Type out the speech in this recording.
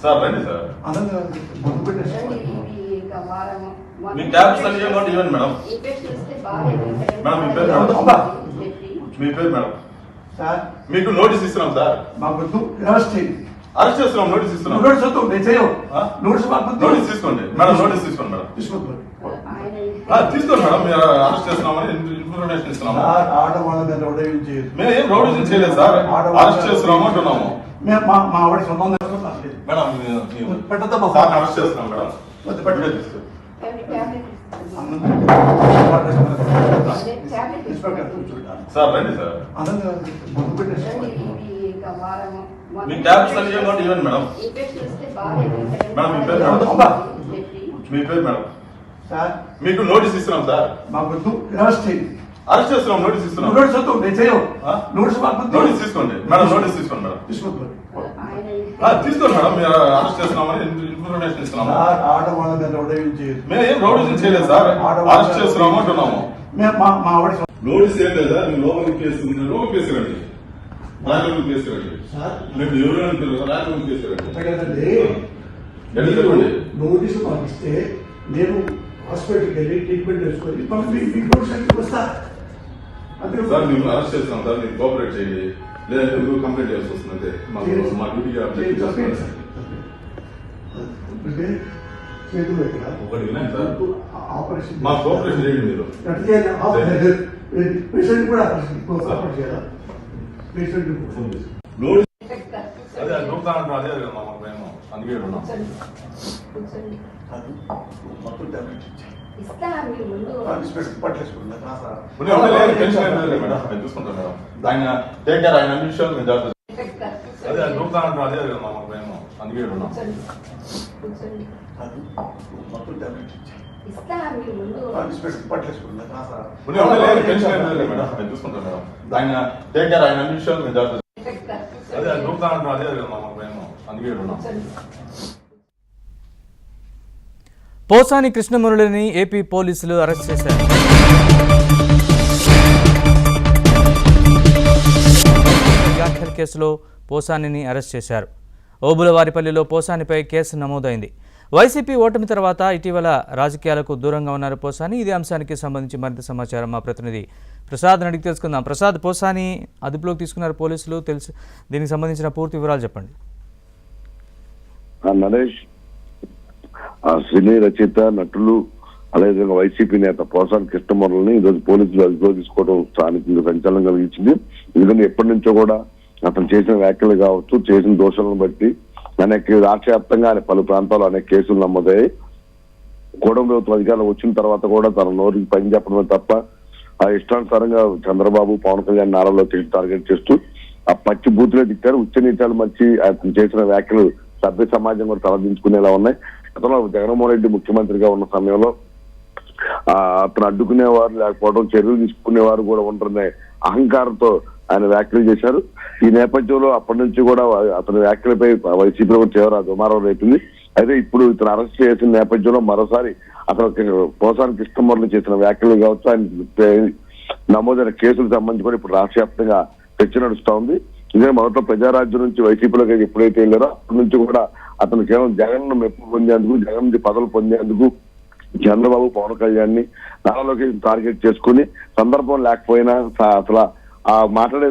Sir రండి sir. మీ tabs అన్ని ఇవ్వండి మేడం. మేడం మీ పేరు మీ పేరు మేడం. సార్ మీకు నోటీస్ ఇస్తున్నాం సార్. మాకు అరెస్ట్ చేస్తున్నాం. నోటీస్ ఇస్తున్నాం. నోటీస్ తీసుకోండి మేడం. నోటీస్ తీసుకోండి మేడం. తీసుకోండి మేడం. మీరు అరెస్ట్ చేస్తున్నామని ఇన్ఫర్మేషన్ ఇస్తున్నాము. మేము ఏం రౌడీజం చేయలేదు సార్. అరెస్ట్ చేస్తున్నాము అంటున్నాము మేడం. సార్ అరెస్ట్ చేస్తున్నాం మేడం. సార్ రండి సార్. మీ ట్యాబ్స్ అన్ని ఇవ్వండి మేడం. మేడం మీ పేరు మీ పేరు మేడం. సార్ మీకు నోటీస్ ఇస్తున్నాం సార్. మాకు అరెస్ట్ చేస్తున్నాం. నోటీస్ ఇస్తున్నాం. నోటీస్ తీసుకోండి మేడం. నోటీస్ తీసుకోండి మేడం. తీసుకోండి మేడం. మీరు అరెస్ట్ చేస్తున్నామని ఇన్ఫర్మేషన్ ఇస్తున్నాము. మేము ఏం రౌడీజం చేయలేదు సార్. అరెస్ట్ చేస్తున్నాము అంటున్నాము. నోటీస్ ఏం లేదా? మీరు లోపలికి కేసు లోపలికి కేసు రండి. రాజకీయ కేసు రండి. మీరు ఎవరైనా రాజకీయ కేసు రండి. నోటీసు పంపిస్తే నేను హాస్పిటల్కి వెళ్ళి ట్రీట్మెంట్ చేసుకొని వస్తా. సార్ మేము అరెస్ట్ చేస్తున్నాం సార్. మీరు కోఆపరేట్ చేయండి. లేదంటే మీరు కంప్లైంట్ చేయాల్సి వస్తుంది. అంతే మా డ్యూటీకి ఒకటి వినండి సార్. మా కోఆపరేషన్ చేయండి. మీరు పేషెంట్ కూడా కోఆపరేట్ చేయాలి. పేషెంట్ అదే నూపుతానంటాం. అదే మాకు మేము అందుకే ఉన్నాం. చూసుకుంటాం మేడం. ఆయన టేక్ కేర్. ఆయన అన్ని విషయాలు మేము జాగ్రత్త. అదే నూపుతానంటాం. అదే మాకు మేము అందుకే ఉన్నాం. చూసుకుంటాం మేడం. ఆయన టేక్ కేర్. ఆయన అన్ని విషయాలు మేము జాగ్రత్త. అదే నూపుతానంటాం. అదే మాకు మేము అందుకే ఉన్నాం. పోసాని కృష్ణమురళిని ఏపీ పోలీసులు అరెస్ట్ చేశారు. వ్యాఖ్యల కేసులో పోసానిని అరెస్ట్ చేశారు. ఓబులవారిపల్లిలో పోసానిపై కేసు నమోదైంది. వైసీపీ ఓటమి తర్వాత ఇటీవల రాజకీయాలకు దూరంగా ఉన్నారు పోసాని. ఇదే అంశానికి సంబంధించి మరింత సమాచారం మా ప్రతినిధి ప్రసాద్ అడిగి తెలుసుకుందాం. ప్రసాద్, పోసాని అదుపులోకి తీసుకున్నారు పోలీసులు, తెలుసు. దీనికి సంబంధించిన పూర్తి వివరాలు చెప్పండి. నరేష్, సినీ రచయిత, నటులు, అదేవిధంగా వైసీపీ నేత పోసాని కృష్ణమురళిని ఈరోజు పోలీసులు అదుపులో తీసుకోవడం స్థానికంగా సంచలనం కలిగించింది. ఎందుకంటే ఎప్పటి నుంచో కూడా అతను చేసిన వ్యాఖ్యలు కావచ్చు, చేసిన దోషాలను బట్టి అనేక రాష్ట్ర వ్యాప్తంగా పలు ప్రాంతాల్లో అనేక కేసులు నమోదయ్యాయి. కూటమి ప్రభుత్వం అధికారులు వచ్చిన తర్వాత కూడా తన నోటికి పని చెప్పడమే తప్ప ఆ ఇష్టానుసారంగా చంద్రబాబు, పవన్ కళ్యాణ్, నారా లోకేష్ టార్గెట్ చేస్తూ ఆ పచ్చి బూతులే తిట్టారు. ఉచ్చ నీచాలు మర్చి అతను చేసిన వ్యాఖ్యలు సభ్య సమాజం కూడా తలదించుకునేలా ఉన్నాయి. గతంలో జగన్మోహన్ రెడ్డి ముఖ్యమంత్రిగా ఉన్న సమయంలో అతను అడ్డుకునేవారు లేకపోవడం, చర్యలు తీసుకునేవారు కూడా ఉంటారనే అహంకారంతో ఆయన వ్యాఖ్యలు చేశారు. ఈ నేపథ్యంలో అప్పటి నుంచి కూడా అతని వ్యాఖ్యలపై వైసీపీ తీవ్ర దుమారం రేపింది. అయితే ఇప్పుడు ఇతను అరెస్ట్ చేసిన నేపథ్యంలో మరోసారి అతను పోసాని కృష్ణమురళి చేసిన వ్యాఖ్యలు కావచ్చు, ఆయన నమోదైన కేసులకు సంబంధించి కూడా ఇప్పుడు రాష్ట్ర వ్యాప్తంగా చర్చ నడుస్తా ఉంది. ఇదే మొదట్లో ప్రజారాజ్యం నుంచి వైసీపీలోకి ఎప్పుడైతే వెళ్ళారో అప్పటి నుంచి కూడా అతను కేవలం జగన్ మెప్పు పొందేందుకు, జగన్ నుంచి పదవులు పొందేందుకు చంద్రబాబు, పవన్ కళ్యాణ్ ని నారా లోకేష్ టార్గెట్ చేసుకుని సందర్భం లేకపోయినా అసలు ఆ మాట్లాడే